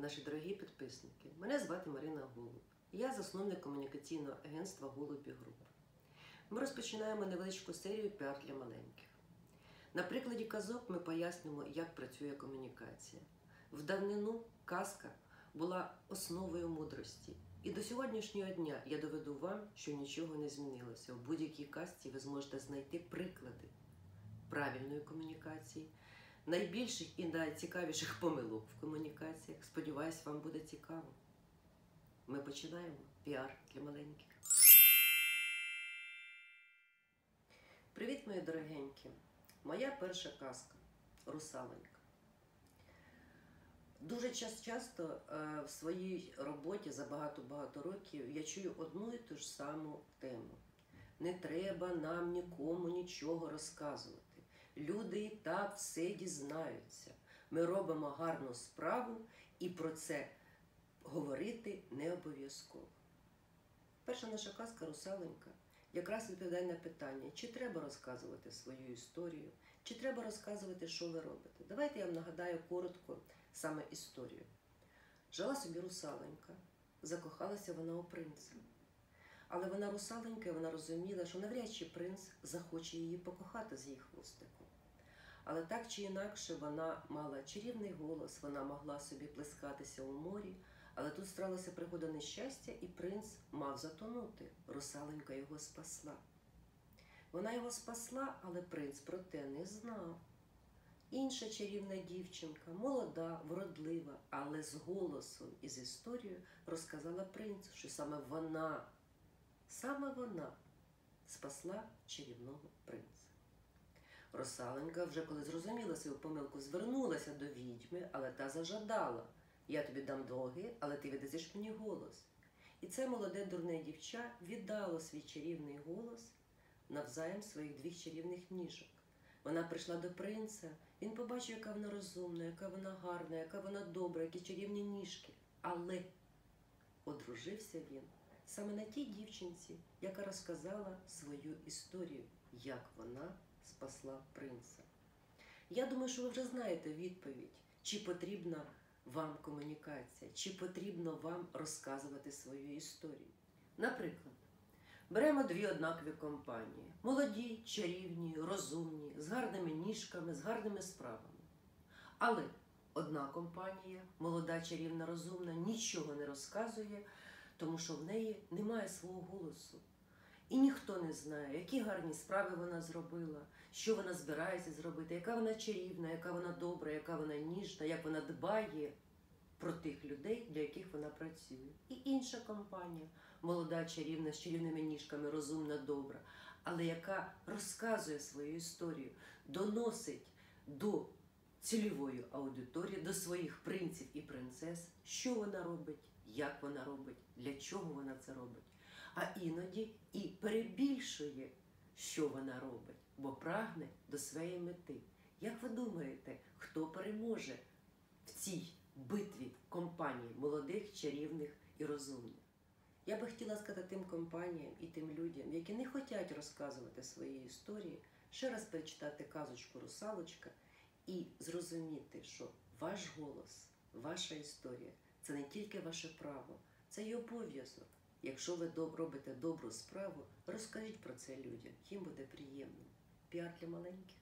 наші дорогі підписники. Мене звати Марина Голуб. Я засновник комунікаційного агентства «Голубі Груп». Ми розпочинаємо невеличку серію «Піар для маленьких». На прикладі казок ми пояснюємо, як працює комунікація. В давнину казка була основою мудрості. І до сьогоднішнього дня я доведу вам, що нічого не змінилося. В будь-якій казці ви зможете знайти приклади правильної комунікації, найбільших і найцікавіших помилок в комунікаціях. Сподіваюсь, вам буде цікаво. Ми починаємо піар для маленьких. Привіт, мої дорогенькі! Моя перша казка «Русалонька». Дуже часто в своїй роботі за багато років я чую одну і ту ж саму тему. Не треба нам нікому нічого розказувати. Люди і так все дізнаються. Ми робимо гарну справу і про це говорити не обов'язково. Перша наша казка «Русалонька» якраз відповідає на питання, чи треба розказувати свою історію, чи треба розказувати, що ви робите. Давайте я вам нагадаю коротко саме історію. Жила собі русалонька, закохалася вона у принца. Але вона русалонька, і вона розуміла, що навряд чи принц захоче її покохати з її хвостиком. Але так чи інакше вона мала чарівний голос, вона могла собі плескатися у морі, але тут сталася пригода нещастя, і принц мав затонути. Русалонька його спасла. Вона його спасла, але принц про те не знав. Інша чарівна дівчинка, молода, вродлива, але з голосом і з історією розказала принцу, що саме вона спасла чарівного принца. Русалонька, вже коли зрозуміла свою помилку, звернулася до відьми, але та зажадала: «Я тобі дам ноги, але ти віддасиш мені голос». І це молоде дурне дівча віддало свій чарівний голос навзаєм своїх двох чарівних ніжок. Вона прийшла до принца, він побачив, яка вона розумна, яка вона гарна, яка вона добра, які чарівні ніжки. Але одружився він саме на тій дівчинці, яка розказала свою історію, як вона спасла принца. Я думаю, що ви вже знаєте відповідь, чи потрібна вам комунікація, чи потрібно вам розказувати свою історію. Наприклад, беремо дві однакові компанії. Молоді, чарівні, розумні, з гарними ніжками, з гарними справами. Але одна компанія, молода, чарівна, розумна, нічого не розказує, тому що в неї немає свого голосу. І ніхто не знає, які гарні справи вона зробила, що вона збирається зробити, яка вона чарівна, яка вона добра, яка вона ніжна, як вона дбає про тих людей, для яких вона працює. І інша компанія, молода, чарівна, з чарівними ніжками, розумна, добра, але яка розказує свою історію, доносить до цільової аудиторії, до своїх принців і принцес, що вона робить, як вона робить, для чого вона це робить. А іноді і перебільшує, що вона робить, бо прагне до своєї мети. Як ви думаєте, хто переможе в цій битві компаній молодих, чарівних і розумних? Я би хотіла сказати тим компаніям і тим людям, які не хочуть розказувати свої історії, ще раз перечитати казочку «Русалочка» і зрозуміти, що ваш голос, ваша історія – це не тільки ваше право, це й обов'язок. Якщо ви робите добру справу, розкажіть про це людям, їм буде приємно. Піар для маленьких.